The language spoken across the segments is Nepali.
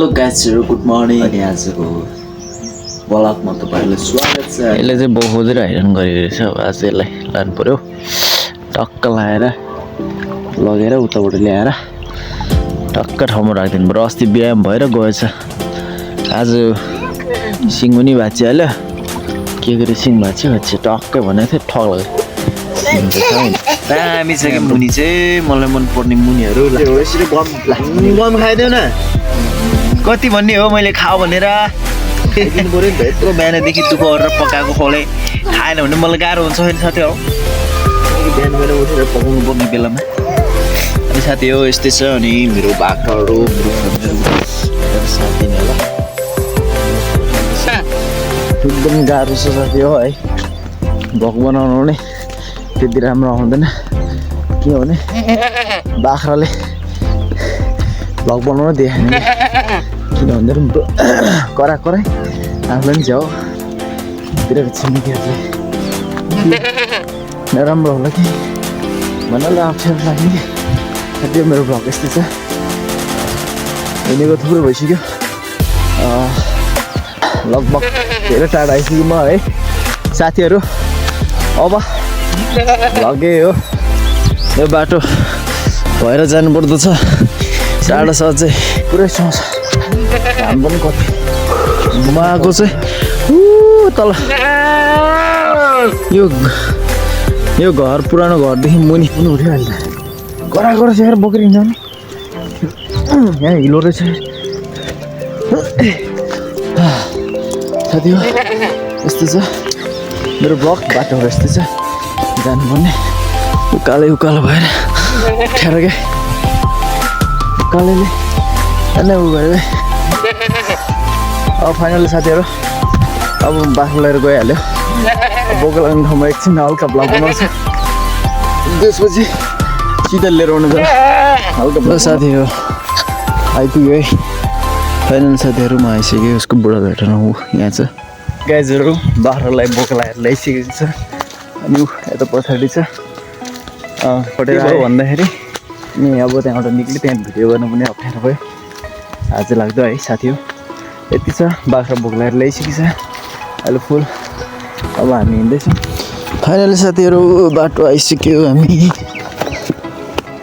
हेलो गाइजहरु गुड मर्निङ अनि आजको ब्लगमा तपाईहरुलाई स्वागत छ। यसले चाहिँ बहुत हैरान गरिरहेछ। अब आज यसलाई लानु पर्यो, टक्क लाएर लगेर उताबाट ल्याएर टक्क ठाउँमा राखिदिनु पर्यो। अस्ति व्यायाम भएर गएछ, आज सिङ्गुनी भाँचिहाल्यो। के गरे सिङ भाँच्यो टक्कै भनेको थिएँ, ठग लाग्यो। दामी छ कि मुनि चाहिँ, मलाई मन पर्ने मुनिहरू। यसरी गम खाइदेऊ न, कति भन्ने हो मैले खाऊ भनेर। दिनु पर्यो नि त। यत्रो बिहानदेखि दुःख गरेर पकाएको फलै खाएन भने मलाई गाह्रो हुन्छ होइन साथी हो। बिहान बेला उठेर पकाउनु पर्ने बेलामा अनि साथी हो यस्तै छ। अनि मेरो बाख्राहरू साथी नै ल एकदम गाह्रो छ साथी हो है। भोक बनाउनु भने त्यति राम्रो आउँदैन। के भने बाख्राले भ्लग बनाउन देखाएन, किन भन्दा कराई आफूलाई पनि झ्याउ तिरेको छिमेकीहरूले नराम्रो होला कि भन्नाले अप्ठ्यारो लाग्ने कि त्यो मेरो भ्लग यस्तै छ। हिँडेको थुप्रो भइसक्यो, लगभग धेरै टाढा आइसक्यो म है साथीहरू। अब भ्लगै हो, यो बाटो भएर जानुपर्दो छ। टाढो छ चाहिँ पुरै सुहाउँछ। घाम पनि कति घुमाएको चाहिँ तल यो घर पुरानो घरदेखि मुनि पनि उठिहाल्छ। गरा सेर बोकेर हिँड्छ नि, यहाँ हिलो रहेछ साथी हो। यस्तो छ मेरो ब्लग, बाटोहरू यस्तै छ। जानुपर्ने उकालो भएर ठेर क्या कालेले अनि उ गयो। अब फाइनली साथीहरू अब बाख्रा लिएर गइहाल्यो। बोकेर लाग्ने ठाउँमा एकछिन हल्का भ्लग बनाउँछ, त्यसपछि सिधा लिएर आउनु छ हल्का भ्लग। साथी हो आइपुग्यो है फाइनल। साथीहरूमा आइसक्यो, उसको बुढा भेटेन ऊ यहाँ छ। गाइजहरू बाख्रालाई बोकेर लगाएर ल्याइसकेको छ। अनि ऊ यता पछाडि छ पटेर भन्दाखेरि नि। अब त्यहाँबाट निक्ल्यो, त्यहाँ भिडियो गर्नु पनि अप्ठ्यारो भयो आज लाग्दो है साथी हो। यति छ, बाख्रा बोक्लाएर ल्याइसकेको छ अहिले फुल। अब हामी हिँड्दैछौँ फाइनली साथीहरू, बाटो आइसक्यो हामी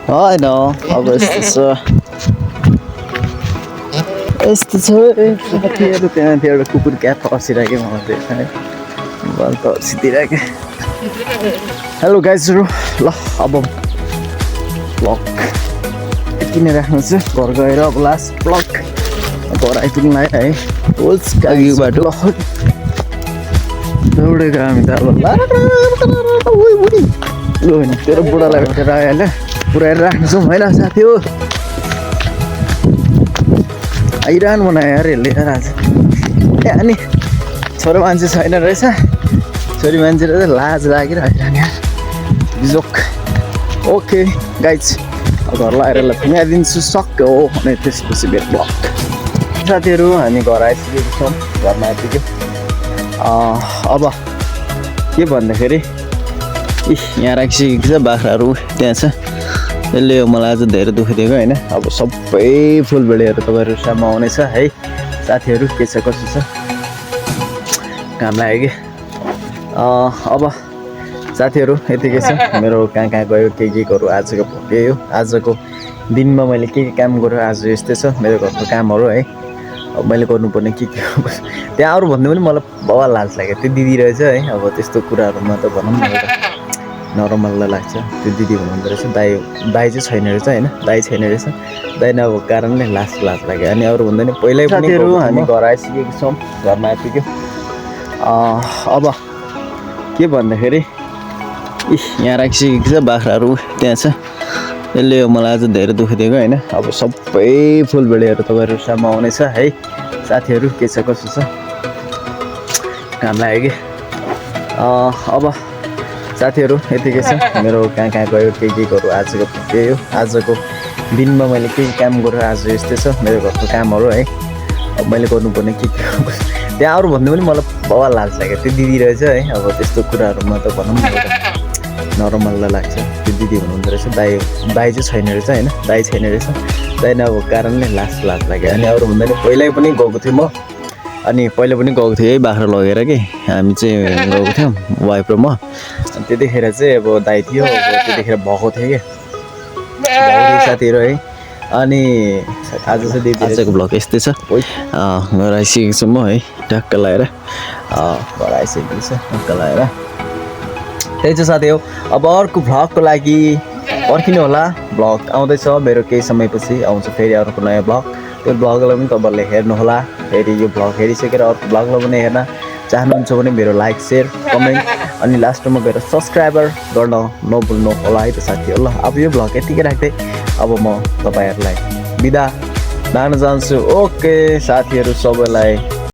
होइन। अब यस्तो छ साथीहरू। त्यहाँ थियो एउटा कुकुर क्या तर्सिरहेको मलाई त्यो बल तर्सिदिरहेको। हेलो गाइजहरू, ल अब ब्लग यति नै राख्नु छ। घर गएर अब लास्ट ब्लग घर आइपुग्नु लाग्यो है। होल्स कागी बाटो दौडेको हामी त अब होइन तेरो बुढालाई भेटेर आइहाल्यो। पुऱ्याएर राख्नु छौँ होइन साथी हो। आइरहनु बनायो यार यसले यार आज। त्यहाँ नि छोरो मान्छे छैन रहेछ, छोरी मान्छे रहेछ, लाज लागेर आइरहने यार जोक। ओके गाइज, घर लगाएर फिँगाइदिन्छु सक्यो हो। अनि त्यसपछि मेरो ब्लग साथीहरू हामी घर आइसकेको छौँ, घरमा आइपुग्यो। अब के भन्दाखेरि यहाँ राखिसकेको छ बाख्राहरू त्यहाँ छ। यसले मलाई आज धेरै दुःख दिएको होइन। अब सबै फुलबेडीहरू तपाईँहरू सामु आउनेछ है साथीहरू। के छ कसो छ, काम लाग्यो कि। अब साथीहरू यतिकै छ मेरो। कहाँ गयो के गरौँ आजको के हो। आजको दिनमा मैले के काम गरेँ आज यस्तै छ मेरो घरको कामहरू है। अब मैले गर्नुपर्ने के त्यहाँ अरू भन्दा पनि मलाई बाबा लाज लाग्यो। त्यो दिदी रहेछ है। अब त्यस्तो कुराहरूमा त भनौँ न एउटा नरमल्ला लाग्छ। त्यो दिदी भन्नुहुँदो रहेछ, दाइ चाहिँ छैन रहेछ होइन, दाइ छैन रहेछ। दाइ नभएको कारणले लाज लाग्यो। अनि अरू भन्दा पनि पहिल्यै साथीहरू हामी घर आइसकेको छौँ, घरमा आइपुग्यो। अब के भन्दाखेरि यहाँ राखिसकेको छ बाख्राहरू त्यहाँ छ। यसले मलाई आज धेरै दुःख दिएको होइन। अब सबै फुलबेडीहरू तपाईँहरू सामु आउनेछ है साथीहरू। के छ कसो छ, काम लाग्यो कि। अब साथीहरू यतिकै छ मेरो। कहाँ गयो के गरौँ आजको के हो। आजको दिनमा मैले के काम गरेँ आज यस्तै छ मेरो घरको कामहरू है। अब मैले गर्नुपर्ने के त्यहाँ अरू भन्दा पनि मलाई बाबा लाज लाग्यो। त्यो दिदी रहेछ है। अब त्यस्तो कुराहरूमा त भनौँ न एउटा नरमल्ला लाग्छ त्यो दिदी हुनुहुँदो रहेछ दाइ चाहिँ छैन रहेछ होइन दाइ छैन रहेछ दाइ नभएको कारणले लाज लाग्यो अनि अरू हुँदैन पहिल्यै पनि गएको थिएँ म अनि पहिला पनि गएको थिएँ है बाख्रा लगेर कि हामी चाहिँ गएको थियौँ वाइफ र म अनि त्यतिखेर चाहिँ अब दाइ थियो अब त्यतिखेर भएको थियो कि भएको साथीहरू है अनि आज चाहिँ दिदी आजको ब्लग यस्तै छ घर आइसकेको छु म है टक्क लगाएर घर आइसकेको छ टक्क लगाएर त्यही चाहिँ साथी हो अब अर्को भ्लगको लागि पर्खिनु होला भ्लग आउँदैछ मेरो केही समयपछि आउँछ फेरि अर्को नयाँ भ्लग त्यो भ्लगलाई पनि तपाईँहरूले हेर्नुहोला फेरि यो भ्लग हेरिसकेर अर्को भ्लगलाई पनि हेर्न चाहनुहुन्छ भने मेरो लाइक सेयर कमेन्ट अनि लास्टमा गएर सब्सक्राइबर गर्न नभुल्नु होला है त साथीहरू ल अब यो भ्लग यतिकै राख्दै अब म तपाईँहरूलाई बिदा लान चाहन्छु ओके साथीहरू सबैलाई